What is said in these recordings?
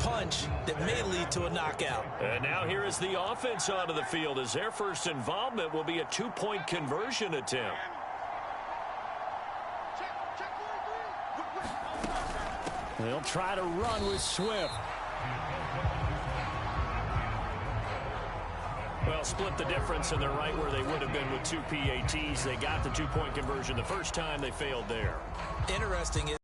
punch that may lead to a knockout. And now here is the offense onto the field as their first involvement will be a two-point conversion attempt. They'll try to run with Swift. Well, split the difference, and they're right where they would have been with two PATs. They got the two-point conversion the first time. They failed there. Interesting is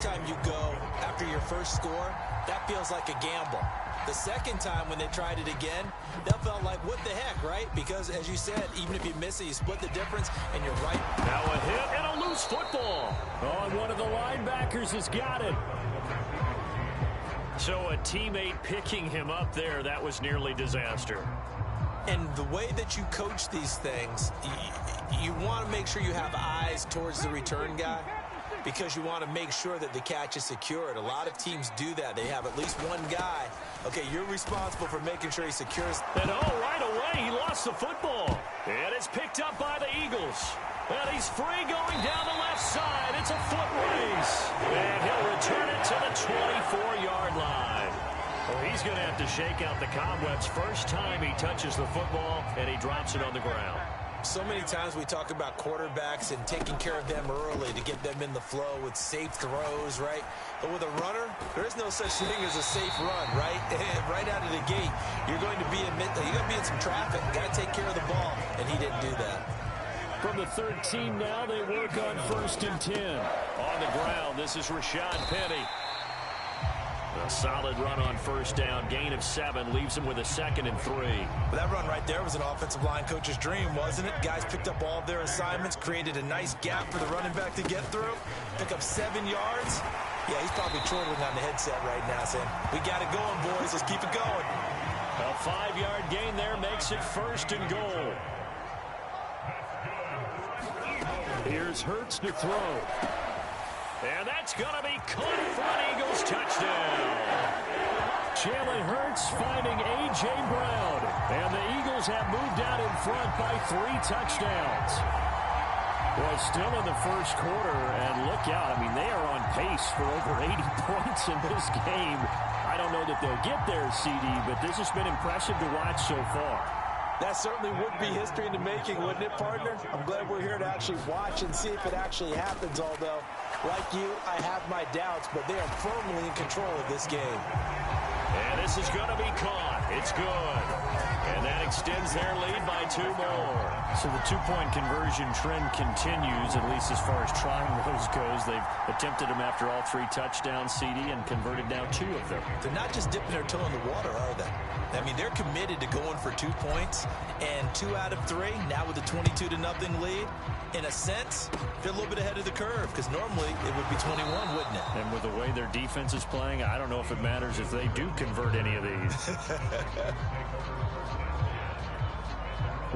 time you go after your first score, that feels like a gamble. The second time when they tried it again, that felt like, what the heck, right? Because, as you said, even if you miss it, you split the difference, and you're right. Now a hit and a loose football. Oh, and one of the linebackers has got it. So a teammate picking him up there, that was nearly disaster. And the way that you coach these things, you want to make sure you have eyes towards the return guy because you want to make sure that the catch is secured. A lot of teams do that. They have at least one guy. Okay, you're responsible for making sure he secures. And right away, he lost the football. And it's picked up by the Eagles. And he's free going down the left side. It's a foot race. And he'll return it to the 24-yard line. Well, he's going to have to shake out the cobwebs first time he touches the football, and he drops it on the ground. So many times we talk about quarterbacks and taking care of them early to get them in the flow with safe throws, right? But with a runner, there is no such thing as a safe run, right? Right out of the gate, you're going to be in some traffic. Got to take care of the ball, and he didn't do that. From the 13 now, they work on 1st and 10. On the ground, this is Rashad Penny. A solid run on first down. Gain of 7 leaves him with a 2nd and 3. Well, that run right there was an offensive line coach's dream, wasn't it? Guys picked up all of their assignments, created a nice gap for the running back to get through, pick up 7 yards. Yeah, he's probably chortling on the headset right now saying, we got it going, boys. Let's keep it going. A 5-yard gain there makes it 1st and goal. Here's Hurts to throw. And that's going to be caught for an Eagles touchdown. Jalen Hurts finding A.J. Brown. And the Eagles have moved out in front by 3 touchdowns. Well, still in the first quarter, and look out. I mean, they are on pace for over 80 points in this game. I don't know that they'll get there, CD, but this has been impressive to watch so far. That certainly would be history in the making, wouldn't it, partner? I'm glad we're here to actually watch and see if it actually happens, although, like you, I have my doubts, but they are firmly in control of this game. And this is going to be caught. It's good. And that extends their lead by 2 more. So the two-point conversion trend continues, at least as far as trying those goes. They've attempted them after all 3 touchdowns, CD, and converted now 2 of them. They're not just dipping their toe in the water, are they? I mean, they're committed to going for 2 points, and 2 out of 3, now with a 22-0 lead. In a sense, they're a little bit ahead of the curve, because normally it would be 21, wouldn't it? And with the way their defense is playing, I don't know if it matters if they do convert any of these.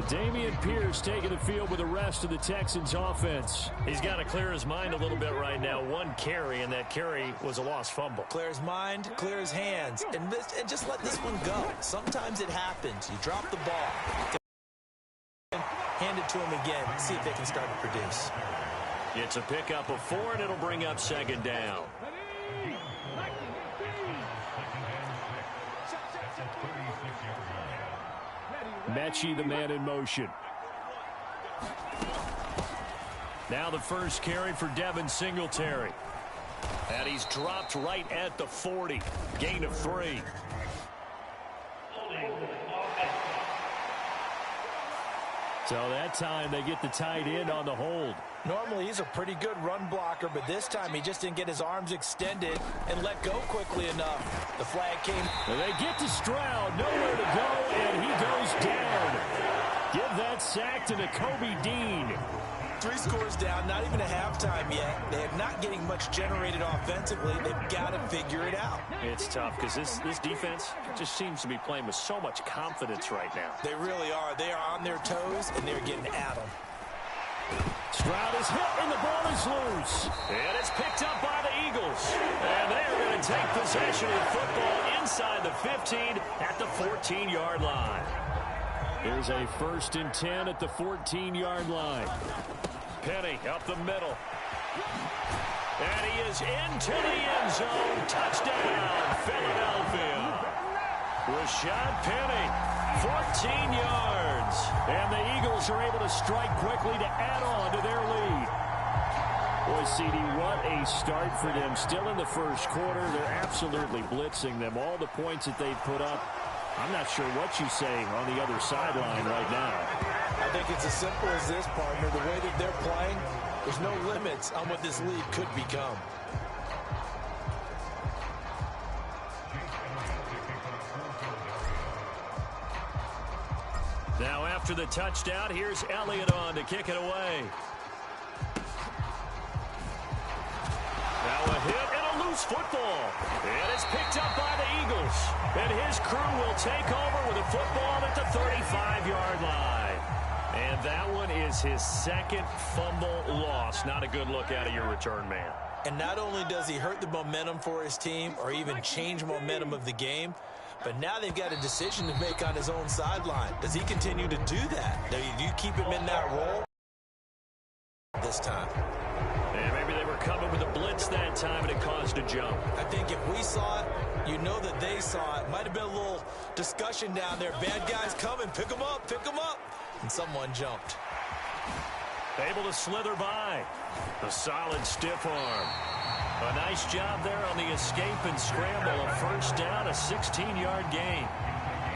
Dameon Pierce taking the field with the rest of the Texans offense. He's got to clear his mind a little bit right now. 1 carry, and that carry was a lost fumble. Clear his mind, clear his hands, and just let this one go. Sometimes it happens. You drop the ball. Hand it to him again. See if they can start to produce. It's a pickup of 4, and it'll bring up 2nd down. Mechie, the man in motion. Now the first carry for Devin Singletary. And he's dropped right at the 40. Gain of 3. So that time they get the tight end on the hold. Normally he's a pretty good run blocker, but this time he just didn't get his arms extended and let go quickly enough. The flag came. And they get to Stroud, nowhere to go, and he goes down. Give that sack to Nakobe Dean. 3 scores down, not even a halftime yet. They are not getting much generated offensively. They've got to figure it out. It's tough because this defense just seems to be playing with so much confidence right now. They really are. They are on their toes, and they're getting at them. Stroud is hit, and the ball is loose. And it's picked up by the Eagles. And they are going to take possession of the football inside the 15 at the 14-yard line. Here's a 1st and 10 at the 14-yard line. Penny up the middle. And he is into the end zone. Touchdown, Philadelphia. Rashad Penny, 14 yards. And the Eagles are able to strike quickly to add on to their lead. Boy, CD, what a start for them. Still in the first quarter, they're absolutely blitzing them. All the points that they've put up, I'm not sure what you say on the other sideline right now. I think it's as simple as this, partner. The way that they're playing, there's no limits on what this league could become. Now after the touchdown, here's Elliott on to kick it away. Now a hit and a loose football. And it's picked up by the Eagles. And his crew will take over with a football at the 35-yard line. And that one is his second fumble loss. Not a good look out of your return man. And not only does he hurt the momentum for his team or even change momentum of the game, but now they've got a decision to make on his own sideline. Does he continue to do that? Do you keep him in that role this time? And maybe they were coming with a blitz that time and it caused a jump. I think if we saw it, you know that they saw it. Might have been a little discussion down there. Bad guys coming. Pick them up. Pick them up. And someone jumped. Able to slither by. A solid stiff arm. A nice job there on the escape and scramble. A first down, a 16-yard gain.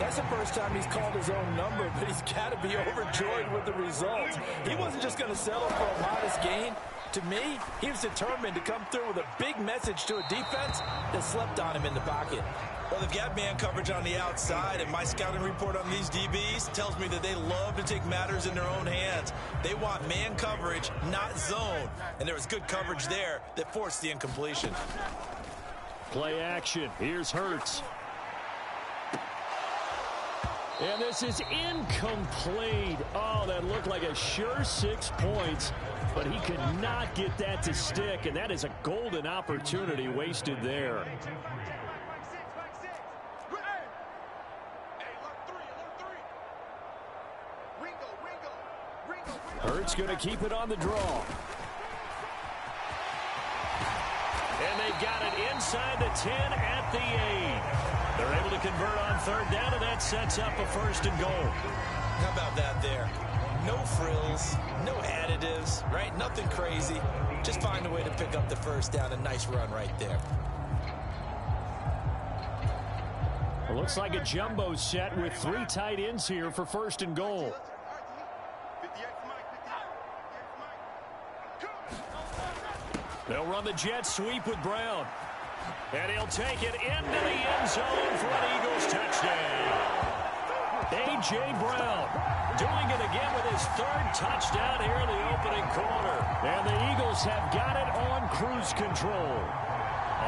That's the first time he's called his own number, but he's got to be overjoyed with the results. He wasn't just going to settle for a modest gain. To me, he was determined to come through with a big message to a defense that slept on him in the pocket. Well, they've got man coverage on the outside, and my scouting report on these DBs tells me that they love to take matters in their own hands. They want man coverage, not zone. And there was good coverage there that forced the incompletion. Play action. Here's Hurts. And this is incomplete. Oh, that looked like a sure 6 points, but he could not get that to stick, and that is a golden opportunity wasted there. Hurts going to keep it on the draw. And they've got it inside the 10 at the 8. They're able to convert on third down, and that sets up a first and goal. How about that there? No frills, no additives, right? Nothing crazy. Just find a way to pick up the first down. A nice run right there. It looks like a jumbo set with 3 tight ends here for first and goal. They'll run the jet sweep with Brown. And he'll take it into the end zone for an Eagles touchdown. A.J. Brown doing it again with his 3rd touchdown here in the opening quarter. And the Eagles have got it on cruise control.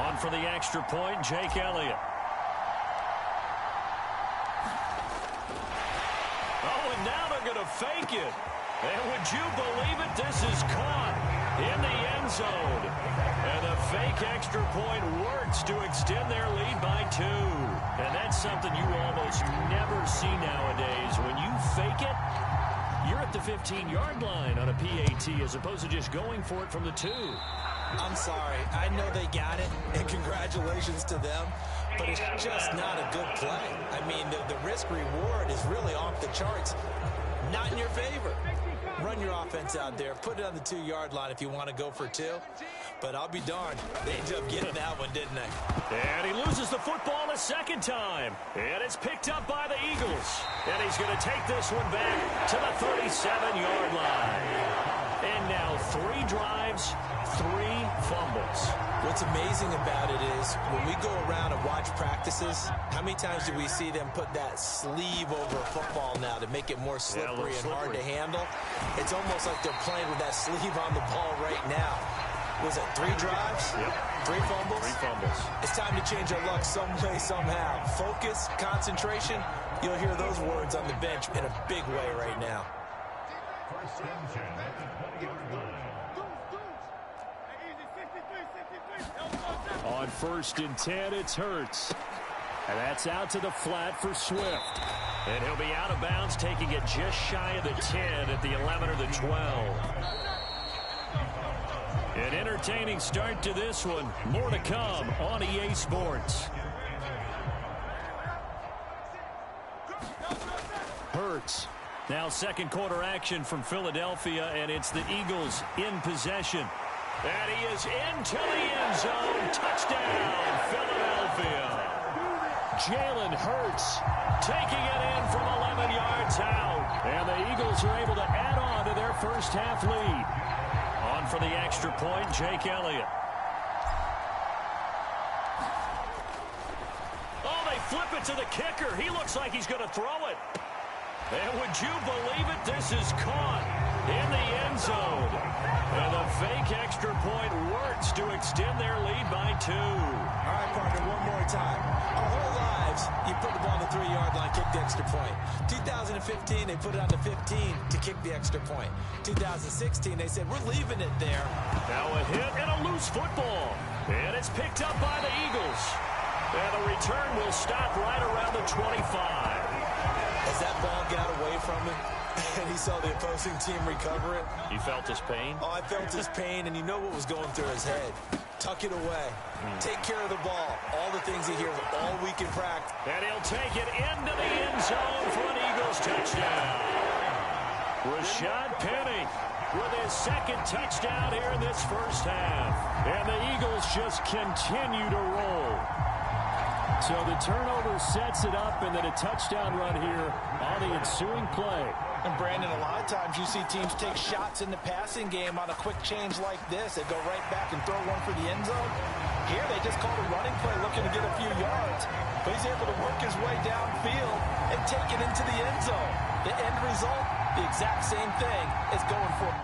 On for the extra point, Jake Elliott. Oh, and now they're going to fake it. And would you believe it? This is caught in the end zone. And the fake extra point works to extend their lead by 2. And that's something you almost never see nowadays. When you fake it, you're at the 15-yard line on a PAT as opposed to just going for it from the 2. I'm sorry. I know they got it, and congratulations to them, but it's just not a good play. I mean, the risk-reward is really off the charts. Not in your favor. Run your offense out there. Put it on the 2-yard line if you want to go for 2. But I'll be darned. They ended up getting that one, didn't they? And he loses the football a second time. And it's picked up by the Eagles. And he's going to take this one back to the 37-yard line. And now 3 drives, 3 fumbles. What's amazing about it is when we go around and watch practices, how many times do we see them put that sleeve over a football now to make it more slippery and hard to handle? It's almost like they're playing with that sleeve on the ball right now. Was it 3 drives? Yep. 3 fumbles? 3 fumbles. It's time to change our luck some way, somehow. Focus, concentration, you'll hear those words on the bench in a big way right now. On 1st and 10, it's Hurts. And that's out to the flat for Swift. And he'll be out of bounds, taking it just shy of the 10 at the 11 or the 12. An entertaining start to this one. More to come on EA Sports. Hurts. Now second quarter action from Philadelphia, and it's the Eagles in possession. And he is into the end zone. Touchdown, Philadelphia. Jalen Hurts taking it in from 11 yards out. And the Eagles are able to add on to their first half lead. On for the extra point, Jake Elliott. Oh, they flip it to the kicker. He looks like he's going to throw it. And would you believe it? This is caught in the end zone. And the fake extra point works to extend their lead by 2. All right, partner, one more time. Our whole lives, you put the ball on the 3-yard line, kick the extra point. 2015, they put it on the 15 to kick the extra point. 2016, they said, we're leaving it there. Now a hit and a loose football. And it's picked up by the Eagles. And the return will stop right around the 25. As that ball got away from him, and he saw the opposing team recover it. You felt his pain? Oh, I felt his pain, and you know what was going through his head. Tuck it away. Take care of the ball. All the things he hears all week in practice. And he'll take it into the end zone for an Eagles touchdown. Rashad Penny with his second touchdown here in this first half. And the Eagles just continue to roll. So the turnover sets it up, and then a touchdown run here on the ensuing play. And Brandon, a lot of times you see teams take shots in the passing game on a quick change like this. They go right back and throw one for the end zone. Here they just called a running play looking to get a few yards. But he's able to work his way downfield and take it into the end zone. The end result, the exact same thing as going for it.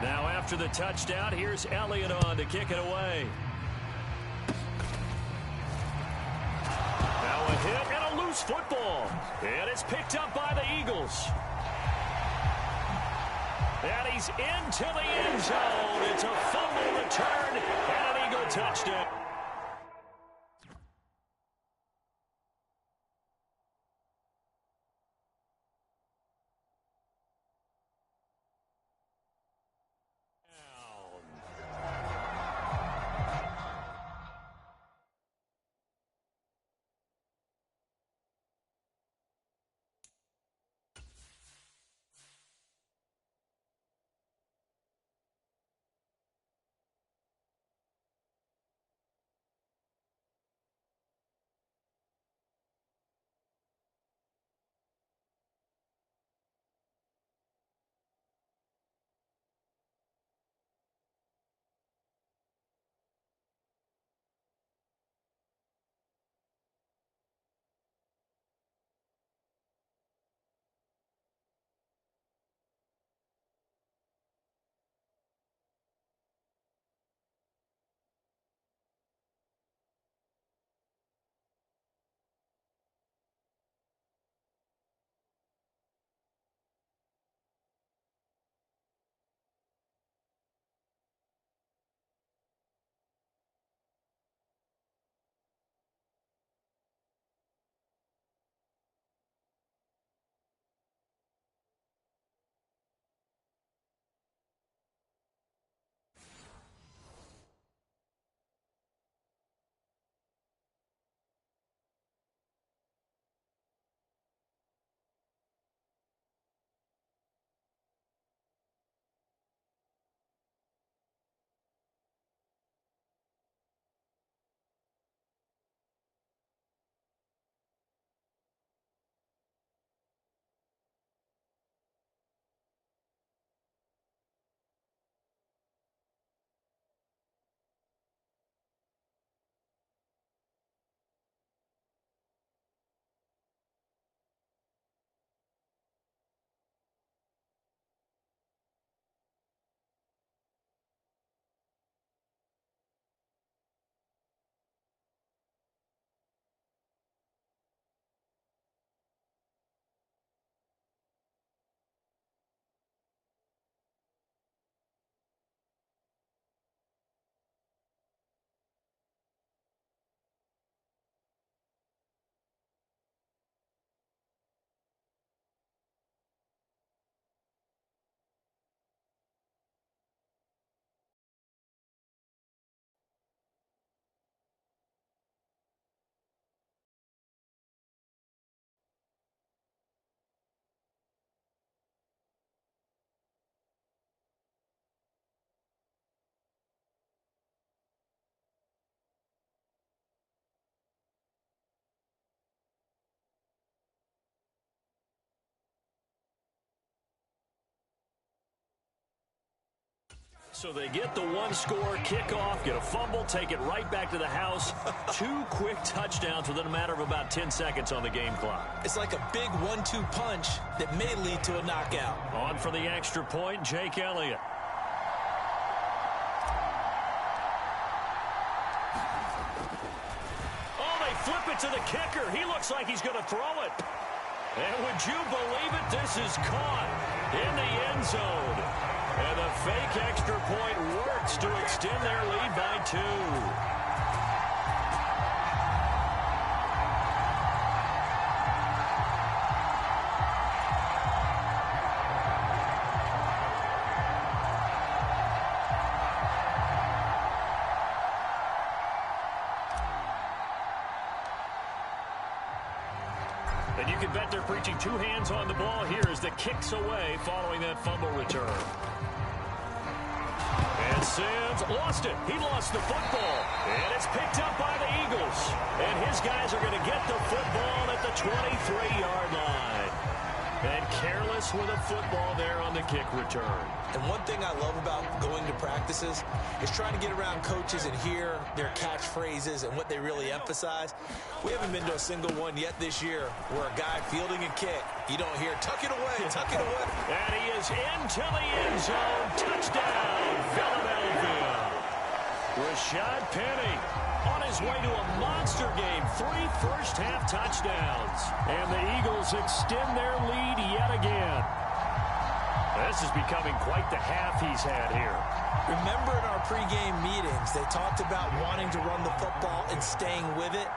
Now after the touchdown, here's Elliott on to kick it away. Now a hit and a loose football. And it's picked up by the Eagles. And he's into the end zone. It's a fumble return and an Eagle touchdown. So they get the one-score kickoff, get a fumble, take it right back to the house. 2 quick touchdowns within a matter of about 10 seconds on the game clock. It's like a big 1-2 punch that may lead to a knockout. On for the extra point, Jake Elliott. Oh, they flip it to the kicker. He looks like he's going to throw it. And would you believe it? This is caught in the end zone. And the fake extra point works to extend their lead by 2. And you can bet they're preaching 2 hands on the ball here as the kick's away following that fumble return. And Sims lost it. He lost the football. And it's picked up by the Eagles. And his guys are going to get the football at the 23-yard line. And careless with a football there on the kick return. And one thing I love about going to practices is trying to get around coaches and hear their catchphrases and what they really emphasize. We haven't been to a single one yet this year where a guy fielding a kick, you don't hear, tuck it away, tuck it away. And he is into the end zone. Touchdown, Philadelphia. Rashad Penny on his way to a monster game. 3 first-half touchdowns. And the Eagles extend their lead yet again. This is becoming quite the half he's had here. Remember in our pregame meetings, they talked about wanting to run the football and staying with it.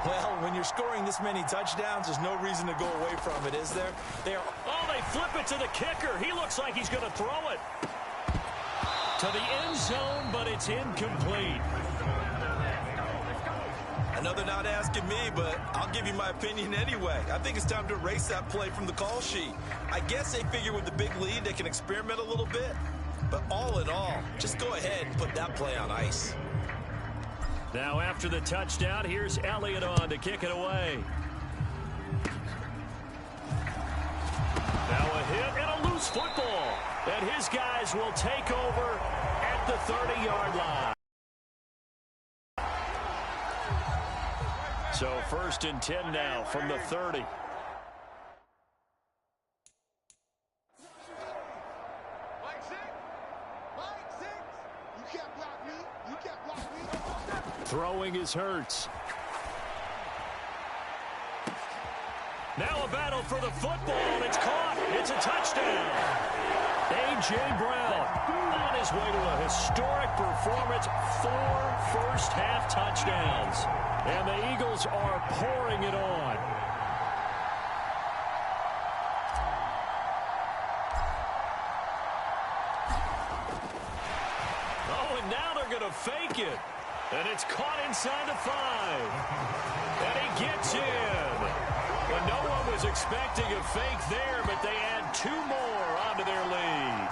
Well, when you're scoring this many touchdowns, there's no reason to go away from it, is there? Oh, they flip it to the kicker. He looks like he's going to throw it to the end zone, but it's incomplete. Another not asking me, but I'll give you my opinion anyway. I think it's time to erase that play from the call sheet. I guess they figure with the big lead, they can experiment a little bit. But all in all, just go ahead and put that play on ice. Now after the touchdown, here's Elliott on to kick it away. Now a hit and a loose football. And his guys will take over at the 30-yard line. So 1st and 10 now from the 30. Throwing is Hurts. Now a battle for the football, and it's caught. It's a touchdown. A.J. Brown On his way to a historic performance, 4 first-half touchdowns. And the Eagles are pouring it on. Oh, and now they're going to fake it. And it's caught inside the 5. And he gets in. Well, no one was expecting a fake there, but they add 2 more onto their lead.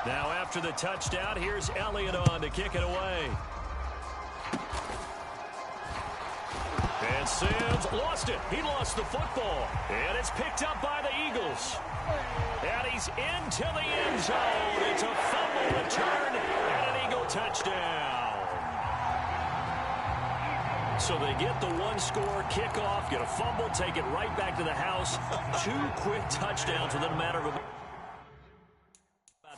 Now after the touchdown, here's Elliott on to kick it away. And Sims lost it. He lost the football. And it's picked up by the Eagles. And he's into the end zone. It's a fumble return and an Eagle touchdown. So they get the 1-score kickoff, get a fumble, take it right back to the house. 2 quick touchdowns within a matter of about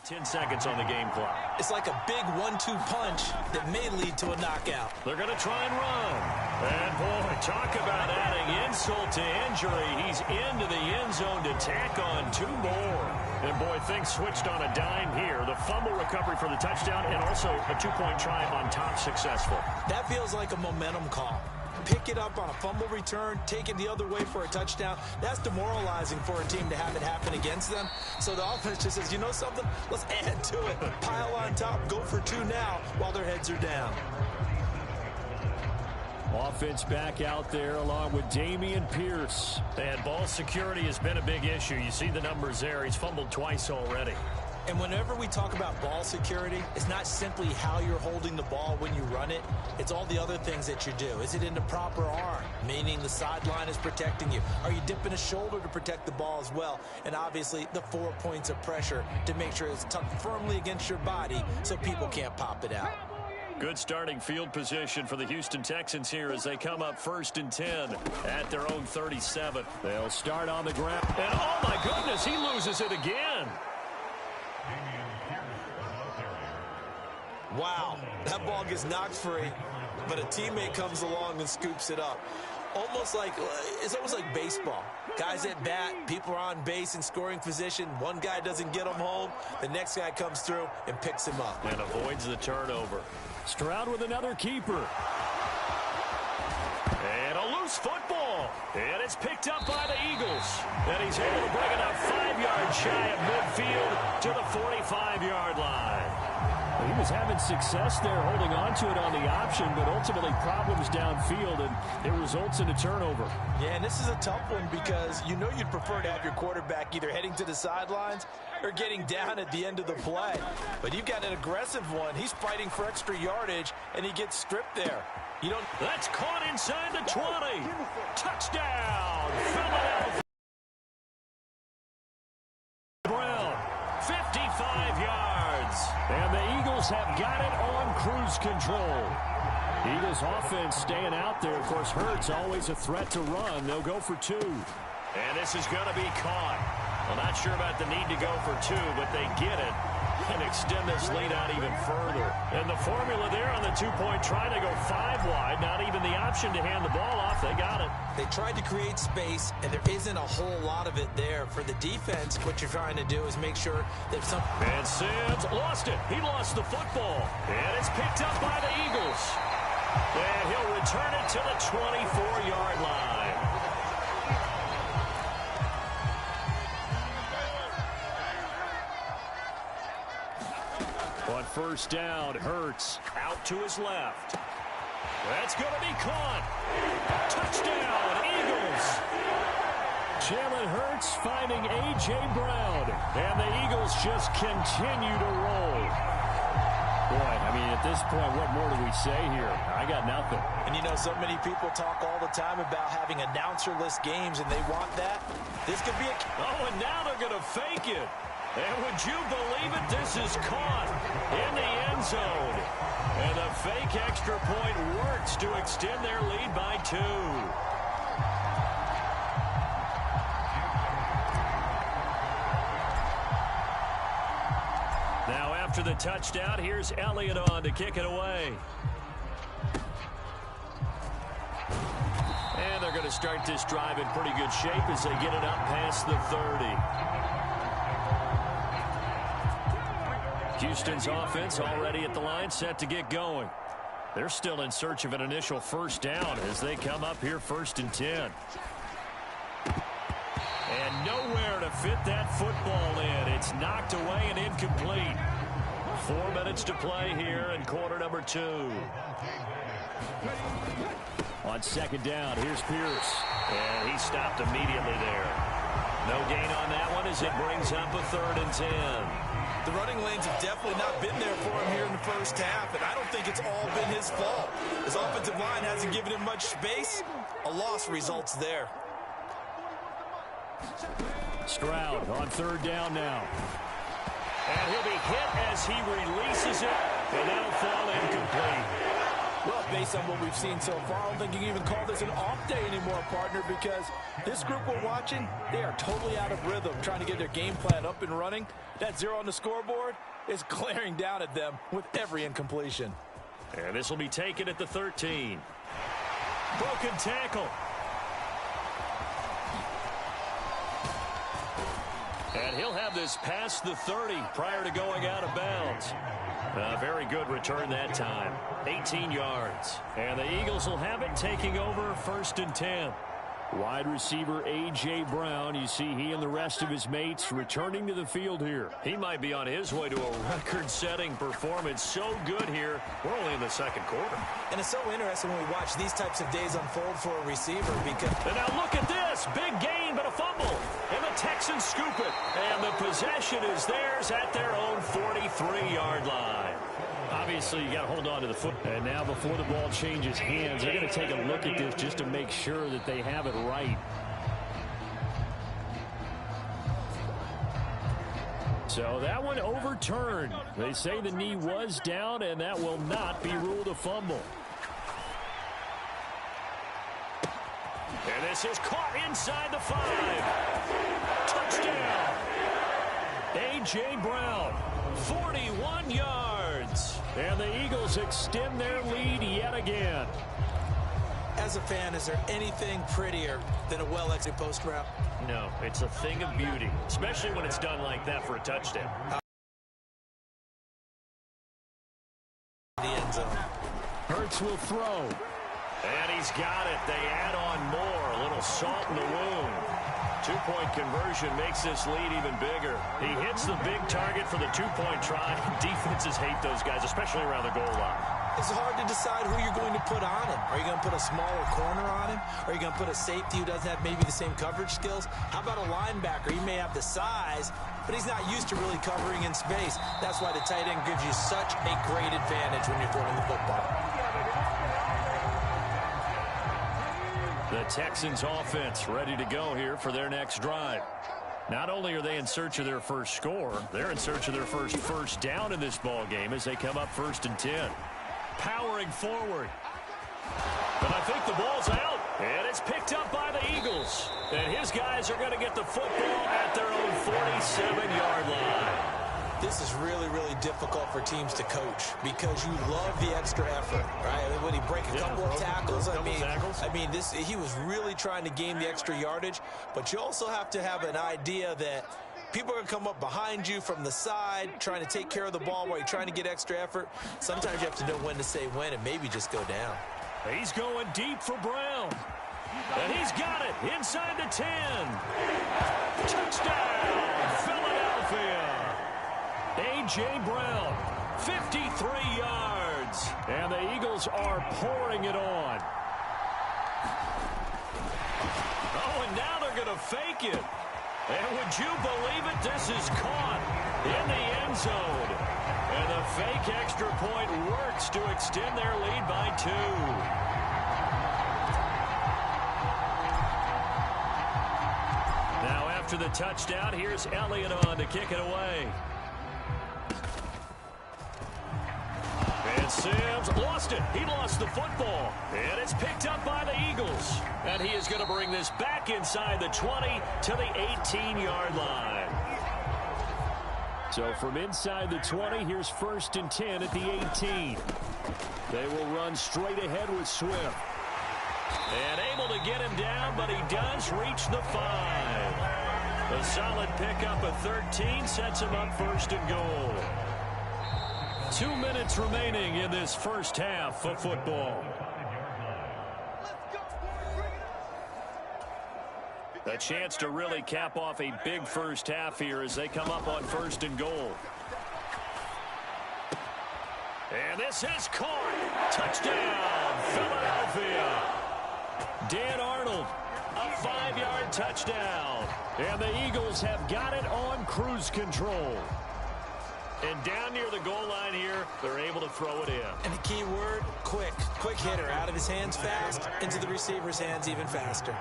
10 seconds on the game clock. It's like a big 1-2 punch that may lead to a knockout. They're going to try and run. And, boy, talk about adding insult to injury. He's into the end zone to tack on 2 more. And, boy, things switched on a dime here. The fumble recovery for the touchdown and also a 2-point try on top successful. That feels like a momentum call. Pick it up on a fumble return, take it the other way for a touchdown. That's demoralizing for a team to have it happen against them. So the offense just says, you know something? Let's add to it. Pile on top, go for 2 now while their heads are down. Offense back out there along with Dameon Pierce. And ball security has been a big issue. You see the numbers there. He's fumbled twice already. And whenever we talk about ball security, it's not simply how you're holding the ball when you run it. It's all the other things that you do. Is it in the proper arm, meaning the sideline is protecting you? Are you dipping a shoulder to protect the ball as well? And obviously the 4 points of pressure to make sure it's tucked firmly against your body so people can't pop it out. Good starting field position for the Houston Texans here as they come up 1st and 10 at their own 37. They'll start on the ground. And oh my goodness, he loses it again. Wow, that ball gets knocked free, but a teammate comes along and scoops it up. It's almost like baseball. Guys at bat, people are on base in scoring position. One guy doesn't get them home. The next guy comes through and picks him up. And avoids the turnover. Stroud with another keeper. And a loose football. And it's picked up by the Eagles. And he's able to bring it up 5 yards shy of midfield to the 45-yard line. He was having success there holding on to it on the option, but ultimately problems downfield, and it results in a turnover. Yeah, and this is a tough one because you know you'd prefer to have your quarterback either heading to the sidelines or getting down at the end of the play. But you've got an aggressive one. He's fighting for extra yardage, and he gets stripped there. You don't. That's caught inside the 20. Touchdown, Philadelphia. Brown, 55 yards. And the Eagles have got it on cruise control. Eagles offense staying out there. Of course, Hurts always a threat to run. They'll go for 2. And this is going to be caught. Well, not sure about the need to go for 2, but they get it and extend this lead out even further. And the formula there on the 2-point try to go 5 wide. Not even the option to hand the ball off. They got it. They tried to create space, and there isn't a whole lot of it there. For the defense, what you're trying to do is make sure that some... And Sims lost it. He lost the football. And it's picked up by the Eagles. And he'll return it to the 24-yard line. On first down, Hurts Out to his left. That's going to be caught. Touchdown, Eagles. Jalen Hurts finding A.J. Brown. And the Eagles just continue to roll. Boy, I mean, at this point, what more do we say here? I got nothing. And you know, so many people talk all the time about having announcer-less games, and they want that. This could be a... Oh, and now they're going to fake it. And would you believe it? This is caught in the end zone. And the fake extra point works to extend their lead by 2. Now after the touchdown, here's Elliott on to kick it away. And they're going to start this drive in pretty good shape as they get it up past the 30. Houston's offense already at the line, set to get going. They're still in search of an initial first down as they come up here 1st and 10. And nowhere to fit that football in. It's knocked away and incomplete. 4 minutes to play here in quarter number 2. On second down, here's Pierce. And he stopped immediately there. No gain on that one as it brings up a 3rd and 10. The running lanes have definitely not been there for him here in the first half, and I don't think it's all been his fault. His offensive line hasn't given him much space. A loss results there. Stroud on 3rd down now. And he'll be hit as he releases it, and that'll fall incomplete. Well, based on what we've seen so far, I don't think you can even call this an off day anymore, partner, because this group we're watching, they are totally out of rhythm, trying to get their game plan up and running. That 0 on the scoreboard is glaring down at them with every incompletion. And this will be taken at the 13. Broken tackle. And he'll have this past the 30 prior to going out of bounds. A very good return that time. 18 yards. And the Eagles will have it taking over 1st and 10. Wide receiver A.J. Brown. You see he and the rest of his mates returning to the field here. He might be on his way to a record-setting performance. So good here. We're only in the 2nd quarter. And it's so interesting when we watch these types of days unfold for a receiver because... And now look at this. Big gain, but a fumble. And the Texans scoop it. And the possession is theirs at their own 43-yard line. Obviously, you got to hold on to the foot. And now before the ball changes hands, they're going to take a look at this just to make sure that they have it right. So that one overturned. They say the knee was down, and that will not be ruled a fumble. And this is caught inside the 5. Touchdown. A.J. Brown, 41 yards. And the Eagles extend their lead yet again. As a fan, is there anything prettier than a well-executed post route? No, it's a thing of beauty, especially when it's done like that for a touchdown. The end zone. Hurts will throw. And he's got it. They add on more. A little salt in the wound. two-point conversion makes this lead even bigger. He hits the big target for the two-point try. Defenses hate those guys, especially around the goal line. It's hard to decide who you're going to put on him. Are you going to put a smaller corner on him? Are you going to put a safety who doesn't have maybe the same coverage skills? How about a linebacker? He may have the size, but he's not used to really covering in space. That's why the tight end gives you such a great advantage when you're throwing the football. The Texans offense ready to go here for their next drive. Not only are they in search of their first score, they're in search of their first down in this ball game as they come up 1st and 10. Powering forward. But I think the ball's out. And it's picked up by the Eagles. And his guys are going to get the football at their own 47-yard line. This is really, really difficult for teams to coach because you love the extra effort, right? I mean, when he break a couple of tackles, he was really trying to gain the extra yardage. But you also have to have an idea that people are going to come up behind you from the side, trying to take care of the ball while you're trying to get extra effort. Sometimes you have to know when to say when and maybe just go down. He's going deep for Brown. And he's got it inside the 10. Touchdown, Philadelphia. A.J. Brown, 53 yards. And the Eagles are pouring it on. Oh, and now they're going to fake it. And would you believe it? This is caught in the end zone. And the fake extra point works to extend their lead by 2. Now after the touchdown, here's Elliott on to kick it away. And Sims lost it. He lost the football. And it's picked up by the Eagles. And he is going to bring this back inside the 20 to the 18-yard line. So from inside the 20, here's 1st and 10 at the 18. They will run straight ahead with Swift. And able to get him down, but he does reach the 5. A solid pickup of 13 sets him up 1st and goal. 2 minutes remaining in this first half of football. A chance to really cap off a big first half here as they come up on 1st and goal. And this is caught. Touchdown, Philadelphia. Dan Arnold, a 5-yard touchdown. And the Eagles have got it on cruise control. And down near the goal line here, they're able to throw it in. And the key word, quick. Quick hitter. Out of his hands fast, into the receiver's hands even faster.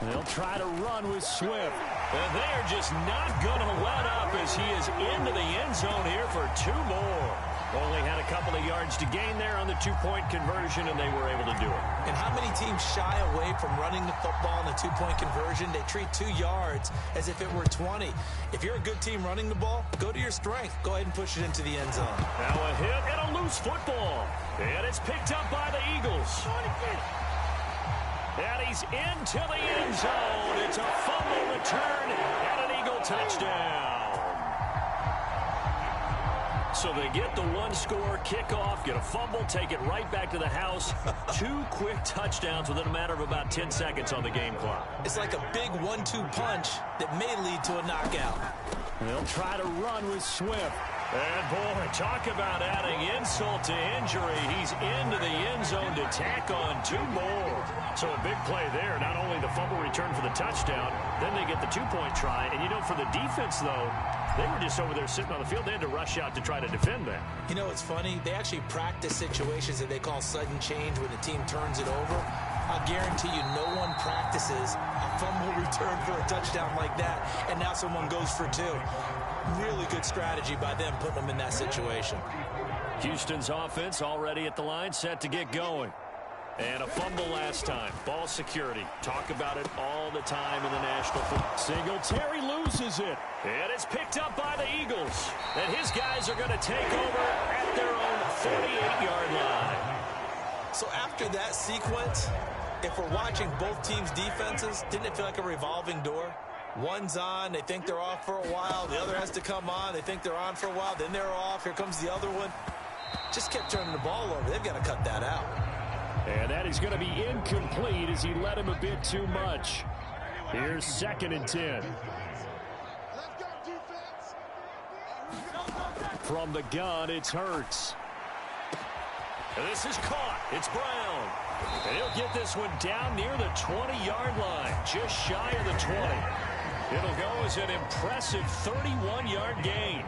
They'll try to run with Swift. And they are just not going to let up as he is into the end zone here for 2 more. Only had a couple of yards to gain there on the 2-point conversion, and they were able to do it. And how many teams shy away from running the football in a 2-point conversion? They treat 2 yards as if it were 20. If you're a good team running the ball, go to your strength. Go ahead and push it into the end zone. Now a hit and a loose football. And it's picked up by the Eagles. And he's into the end zone. It's a fumble return and an Eagle touchdown. So they get the 1-score kickoff, get a fumble, take it right back to the house. 2 quick touchdowns within a matter of about 10 seconds on the game clock. It's like a big 1-2 punch that may lead to a knockout. They'll try to run with Swift. And, boy, talk about adding insult to injury. He's into the end zone to tack on 2 more. So a big play there. Not only the fumble return for the touchdown, then they get the 2-point try. And, you know, for the defense, though, they were just over there sitting on the field. They had to rush out to try to defend that. You know, it's funny. They actually practice situations that they call sudden change when the team turns it over. I'll guarantee you no one practices a fumble return for a touchdown like that, and now someone goes for 2. Really good strategy by them putting them in that situation. Houston's offense already at the line, set to get going. And a fumble last time. Ball security. Talk about it all the time in the National Football. Singletary loses it. And it's picked up by the Eagles. And his guys are going to take over at their own 48-yard line. So after that sequence, if we're watching both teams' defenses, didn't it feel like a revolving door? One's on, they think they're off for a while. The other has to come on, they think they're on for a while. Then they're off, here comes the other one. Just kept turning the ball over. They've got to cut that out. And that is going to be incomplete as he led him a bit too much. Here's 2nd and 10. From the gun, it's Hurts. This is caught. It's Brown. And he'll get this one down near the 20-yard line, just shy of the 20. It'll go as an impressive 31-yard gain.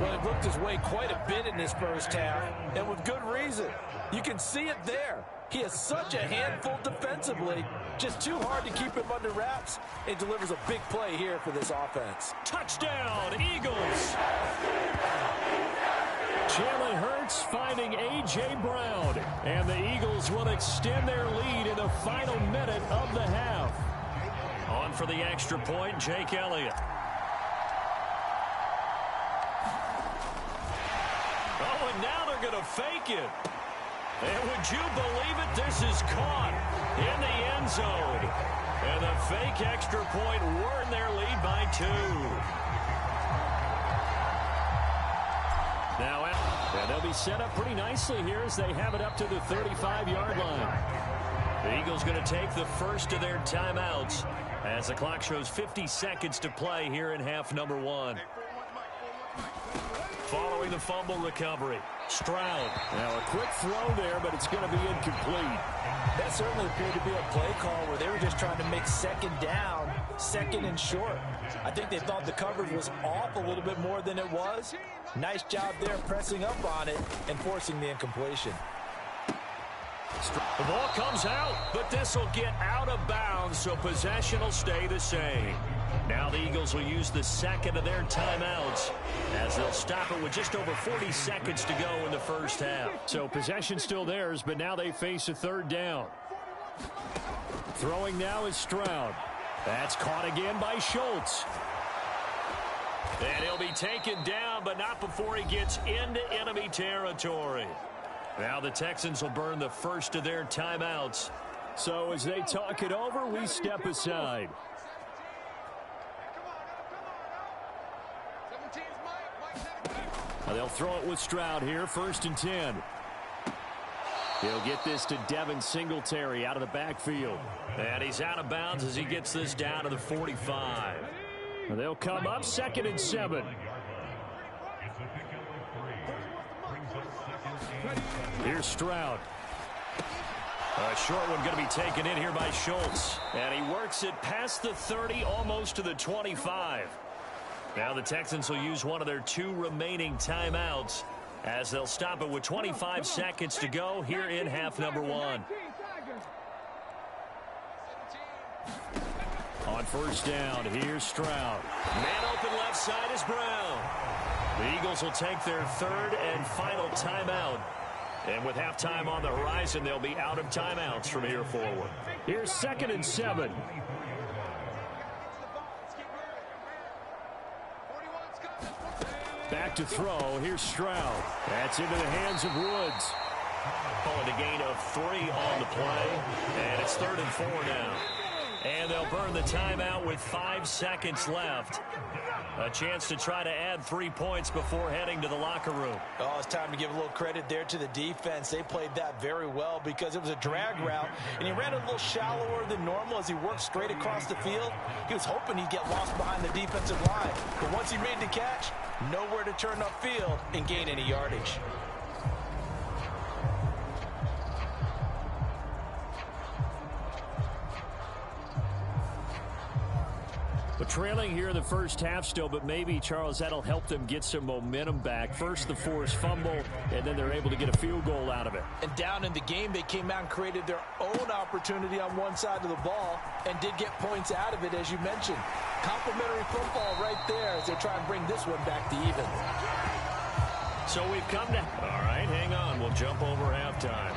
Well, he looked his way quite a bit in this first half, and with good reason. You can see it there. He is such a handful defensively, just too hard to keep him under wraps. It delivers a big play here for this offense. Touchdown, Eagles! Jalen Hurts finding A.J. Brown, and the Eagles will extend their lead in the final minute of the half. On for the extra point, Jake Elliott. Oh, and now they're going to fake it. And would you believe it? This is caught in the end zone. And the fake extra point were in their lead by 2. Now, and they'll be set up pretty nicely here as they have it up to the 35-yard line. The Eagles going to take the first of their timeouts as the clock shows 50 seconds to play here in half number 1. Following the fumble recovery, Stroud. Now a quick throw there, but it's going to be incomplete. That certainly appeared to be a play call where they were just trying to make second down, second and short. I think they thought the coverage was off a little bit more than it was. Nice job there pressing up on it and forcing the incompletion. The ball comes out, but this will get out of bounds, so possession will stay the same. Now the Eagles will use the second of their timeouts as they'll stop it with just over 40 seconds to go in the first half. So possession still theirs, but now they face a 3rd down. Throwing now is Stroud. That's caught again by Schultz. And he'll be taken down, but not before he gets into enemy territory. Now the Texans will burn the first of their timeouts. So as they talk it over, we step aside. They'll throw it with Stroud here, 1st and 10. He'll get this to Devin Singletary out of the backfield. And he's out of bounds as he gets this down to the 45. They'll come up 2nd and 7. Here's Stroud. A short one going to be taken in here by Schultz. And he works it past the 30, almost to the 25. Now the Texans will use one of their 2 remaining timeouts as they'll stop it with 25 seconds to go here in half number 1. On 1st down, here's Stroud. Man open left side is Brown. The Eagles will take their 3rd and final timeout. And with halftime on the horizon, they'll be out of timeouts from here forward. Here's 2nd and 7. Back to throw. Here's Stroud. That's into the hands of Woods. Calling a gain of 3 on the play. And it's 3rd and 4 now. And they'll burn the timeout with 5 seconds left. A chance to try to add 3 points before heading to the locker room. Oh, it's time to give a little credit there to the defense. They played that very well because it was a drag route, and he ran a little shallower than normal as he worked straight across the field. He was hoping he'd get lost behind the defensive line, but once he made the catch, nowhere to turn upfield and gain any yardage. But trailing here in the first half still, but maybe, Charles, that'll help them get some momentum back. First the forced fumble, and then they're able to get a field goal out of it. And down in the game, they came out and created their own opportunity on one side of the ball and did get points out of it, as you mentioned. Complimentary football right there as they try and bring this one back to even. So we've come to... All right, hang on. We'll jump over halftime.